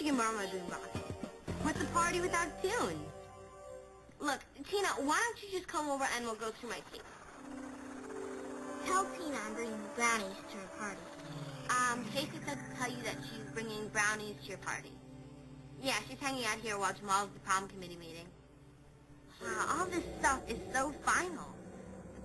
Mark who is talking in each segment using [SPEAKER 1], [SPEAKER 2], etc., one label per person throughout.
[SPEAKER 1] Michigan Mama boombox. What's a party without a tune? Look, Tina, why don't you just come over and we'll go through my tape?
[SPEAKER 2] Tell Tina I'm bringing brownies to her party.
[SPEAKER 1] Stacy said to tell you that she's bringing brownies to your party. Yeah, she's hanging out here while Jamal's at the prom committee meeting. All this stuff is so final.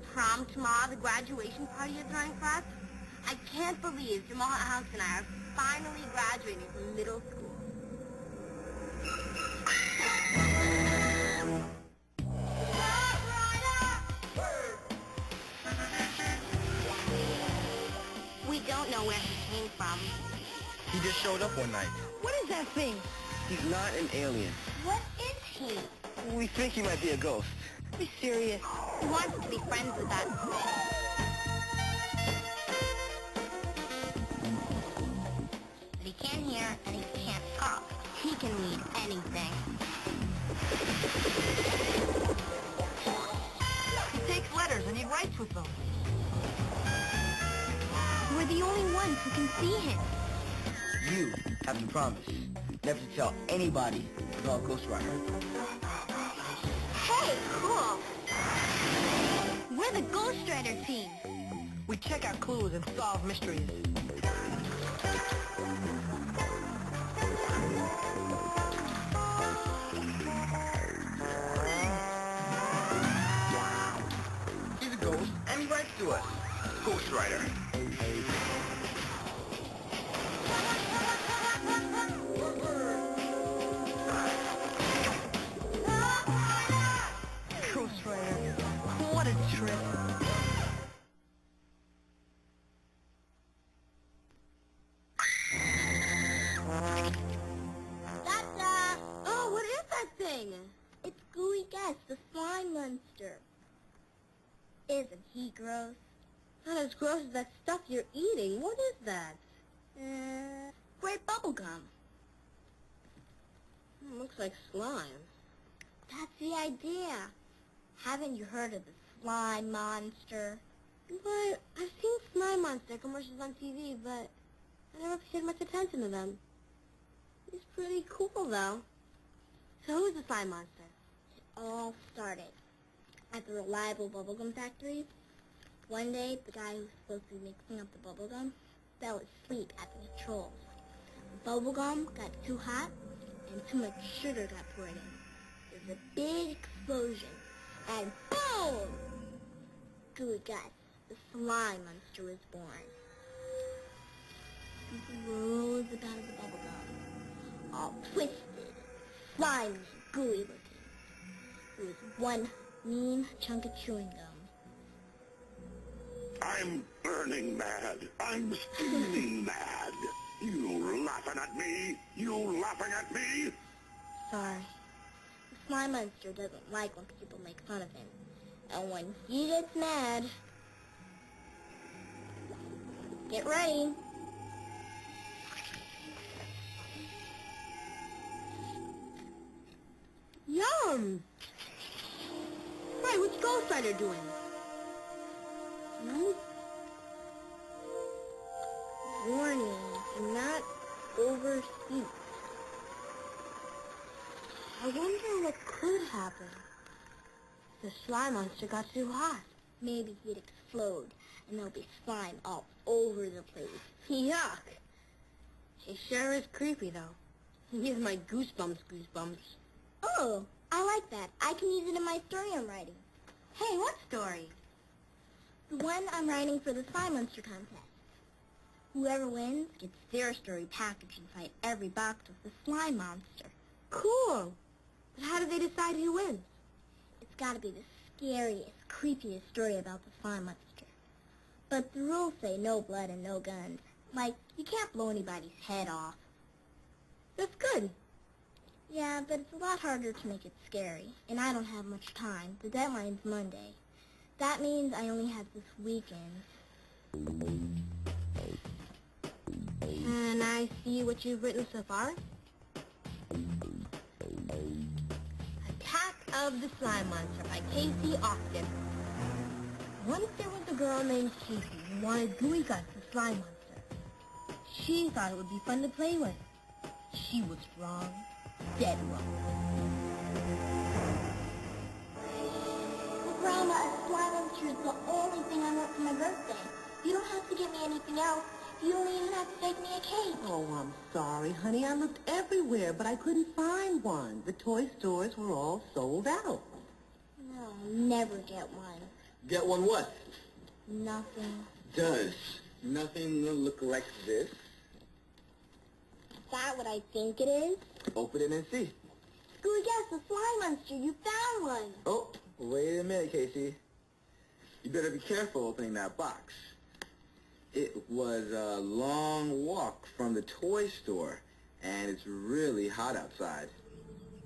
[SPEAKER 1] The prom tomorrow, the graduation party you're throwing for us. I can't believe Jamal, Alex, and I are finally graduating from middle school. We don't know where he came from.
[SPEAKER 3] He just showed up one night.
[SPEAKER 1] What is that thing?
[SPEAKER 3] He's not an alien.
[SPEAKER 1] What is he?
[SPEAKER 3] We think he might be a ghost.
[SPEAKER 1] Be serious. He wants to be friends with us. But he can't hear and he can't talk. He can read anything.
[SPEAKER 4] He takes letters and he writes with them.
[SPEAKER 1] We're the only ones who can see him.
[SPEAKER 3] You have to promise never to tell anybody about Ghost Rider.
[SPEAKER 1] Hey, cool. We're the Ghost Rider team.
[SPEAKER 4] We check out clues and solve mysteries.
[SPEAKER 3] He's a ghost and he writes to us. Ghost Rider.
[SPEAKER 4] Ghost Rider. What a trip.
[SPEAKER 2] Tata!
[SPEAKER 1] Oh, what is that thing?
[SPEAKER 2] It's Gooey Gus, the slime monster. Isn't he gross?
[SPEAKER 1] Not as gross as that stuff you're eating. What is that?
[SPEAKER 2] Grape bubble gum.
[SPEAKER 1] Looks like slime.
[SPEAKER 2] That's the idea. Haven't you heard of the slime monster?
[SPEAKER 1] But I've seen Slime Monster commercials on TV, but I never paid much attention to them. He's pretty cool, though. So who's the Slime Monster?
[SPEAKER 2] It all started at the Reliable Bubblegum Factory. One day, the guy who was supposed to be mixing up the bubblegum fell asleep at the controls. The bubblegum got too hot, and too much sugar got poured in. There's a big explosion, and boom! Gooey Gus, the slime monster, was born. He rose up out of the bubblegum, all twisted, slimy, and gooey looking. It was one mean chunk of chewing gum.
[SPEAKER 5] I'm burning mad. I'm steaming mad. You laughing at me? You laughing at me?
[SPEAKER 2] Sorry. The slime monster doesn't like when people make fun of him. And when he gets mad, get ready.
[SPEAKER 1] Yum! Right, what's Ghost Rider doing?
[SPEAKER 2] Warning, do not overheat.
[SPEAKER 1] I wonder what could happen. The slime monster got too hot.
[SPEAKER 2] Maybe he'd explode, and there'll be slime all over the place.
[SPEAKER 1] Yuck! He sure is creepy, though. He gives my goosebumps.
[SPEAKER 2] Oh, I like that. I can use it in my story I'm writing.
[SPEAKER 1] Hey, what story?
[SPEAKER 2] The one I'm writing for the slime monster contest. Whoever wins gets their story packaged inside every box with the slime monster.
[SPEAKER 1] Cool. But how do they decide who wins?
[SPEAKER 2] It's got to be the scariest, creepiest story about the slime monster. But the rules say no blood and no guns. Like, you can't blow anybody's head off.
[SPEAKER 1] That's good.
[SPEAKER 2] Yeah, but it's a lot harder to make it scary, and I don't have much time. The deadline's Monday. That means I only have this weekend.
[SPEAKER 1] Can I see what you've written so far? Attack of the Slime Monster by Casey Austin. Once there was a girl named Casey who wanted Gooey Gus, the slime monster. She thought it would be fun to play with.
[SPEAKER 4] She was wrong. Dead wrong.
[SPEAKER 2] Well, Grandma, a slime monster is the only thing I want for my birthday. You don't have to get me anything else. You don't even have to take me a cake.
[SPEAKER 6] Oh, I'm sorry, honey. I looked everywhere, but I couldn't find one. The toy stores were all sold out.
[SPEAKER 2] No, I'll never get one.
[SPEAKER 3] Get one what?
[SPEAKER 2] Nothing.
[SPEAKER 3] Does nothing look like this?
[SPEAKER 2] Is that what I think it is?
[SPEAKER 3] Open it and see.
[SPEAKER 2] Screw yes, a slime monster. You found one.
[SPEAKER 3] Oh, wait a minute, Casey. You better be careful opening that box. It was a long walk from the toy store, and it's really hot outside.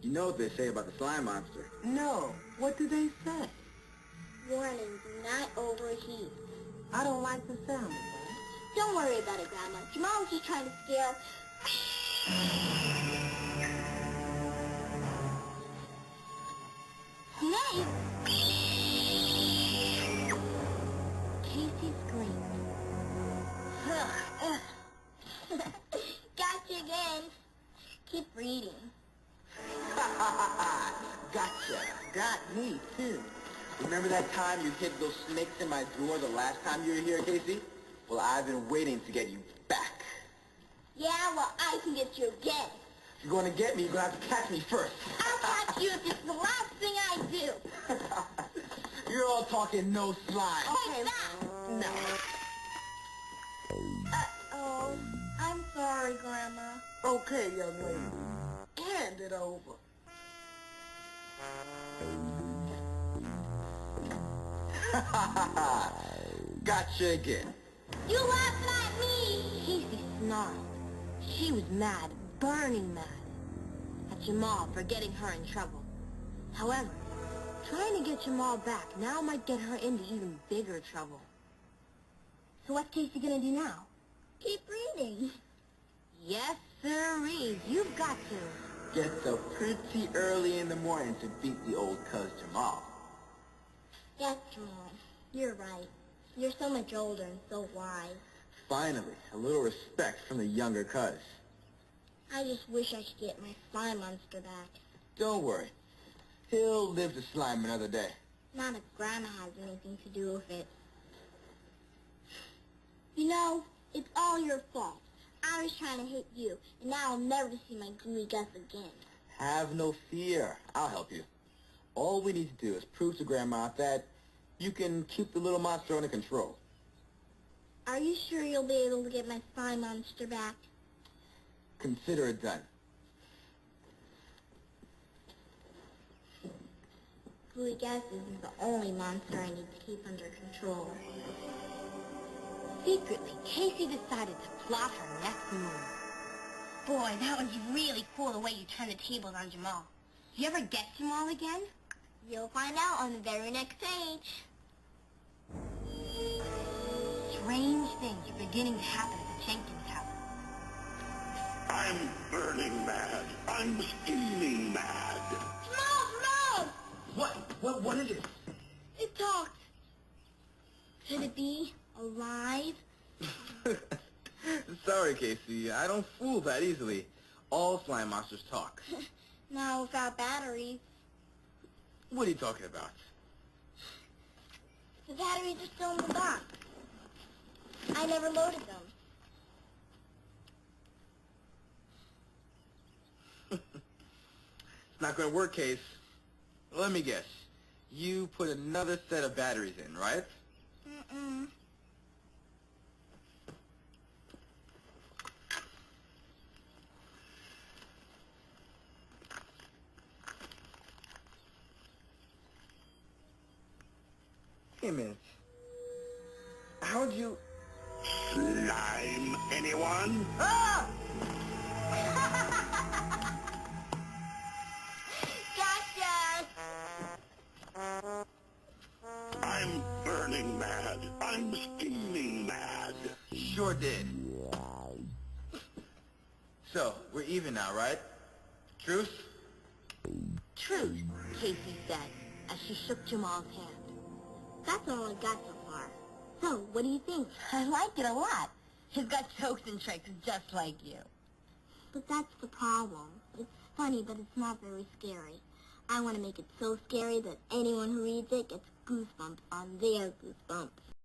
[SPEAKER 3] You know what they say about the slime monster.
[SPEAKER 6] No. What do they say?
[SPEAKER 2] Warning, do not overheat.
[SPEAKER 6] I don't like the sound of that.
[SPEAKER 2] Don't worry about it, Grandma. Jamal was just trying to scare... Nay!
[SPEAKER 1] Casey screamed.
[SPEAKER 2] Gotcha again. Keep reading.
[SPEAKER 3] Gotcha. Got me, too. Remember that time you hid those snakes in my drawer the last time you were here, Casey? Well, I've been waiting to get you back.
[SPEAKER 2] Yeah, well, I can get you again.
[SPEAKER 3] If you're going to get me, you're going to have to catch me first.
[SPEAKER 2] I'll catch you if it's the last thing I do.
[SPEAKER 3] You're all talking no slime.
[SPEAKER 2] Hey, stop!
[SPEAKER 3] No.
[SPEAKER 2] Uh-oh. I'm sorry, Grandma.
[SPEAKER 6] Okay, young lady. Hand it over.
[SPEAKER 3] Gotcha again.
[SPEAKER 2] You laughing at me?
[SPEAKER 1] Casey snarled. She was mad, burning mad, at Jamal for getting her in trouble. However, trying to get Jamal back now might get her into even bigger trouble. So what's Casey gonna do now?
[SPEAKER 2] Keep reading.
[SPEAKER 1] Yes, sirree, you've got to.
[SPEAKER 3] Gets up pretty early in the morning to beat the old cuz Jamal.
[SPEAKER 2] Yes, Jamal. You're right. You're so much older and so wise.
[SPEAKER 3] Finally, a little respect from the younger cuz.
[SPEAKER 2] I just wish I could get my slime monster back.
[SPEAKER 3] Don't worry. He'll live to slime another day.
[SPEAKER 2] Not if Grandma has anything to do with it. You know, it's all your fault. I was trying to hit you, and now I'll never see my gooey Gus again.
[SPEAKER 3] Have no fear. I'll help you. All we need to do is prove to Grandma that you can keep the little monster under control.
[SPEAKER 2] Are you sure you'll be able to get my slime monster back?
[SPEAKER 3] Consider it done.
[SPEAKER 2] Gooey Gus isn't the only monster I need to keep under control.
[SPEAKER 1] Secretly, Casey decided to plot her next move. Boy, that was really cool the way you turned the tables on Jamal. Do you ever get Jamal again?
[SPEAKER 2] You'll find out on the very next page.
[SPEAKER 1] Strange things are beginning to happen at the Jenkins house.
[SPEAKER 5] I'm burning mad. I'm steaming mad.
[SPEAKER 2] Jamal!
[SPEAKER 3] What is it?
[SPEAKER 2] It talked. Could it be alive?
[SPEAKER 3] Sorry, Casey. I don't fool that easily. All slime monsters talk.
[SPEAKER 2] Now without batteries.
[SPEAKER 3] What are you talking about?
[SPEAKER 2] The batteries are still in the box. I never loaded them.
[SPEAKER 3] It's not going to work, Case. Let me guess. You put another set of batteries in, right?
[SPEAKER 2] Mm-mm.
[SPEAKER 3] Wait a minute. How'd you...
[SPEAKER 5] Slime, anyone?
[SPEAKER 2] Gotcha!
[SPEAKER 5] I'm burning mad. I'm steaming mad.
[SPEAKER 3] Sure did. So, we're even now, right? Truce?
[SPEAKER 1] Truth, Casey said, as she shook Jamal's hand.
[SPEAKER 2] That's all I got so far. So, what do you think?
[SPEAKER 1] I like it a lot. He's got jokes and tricks just like you.
[SPEAKER 2] But that's the problem. It's funny, but it's not very scary. I want to make it so scary that anyone who reads it gets goosebumps on their goosebumps.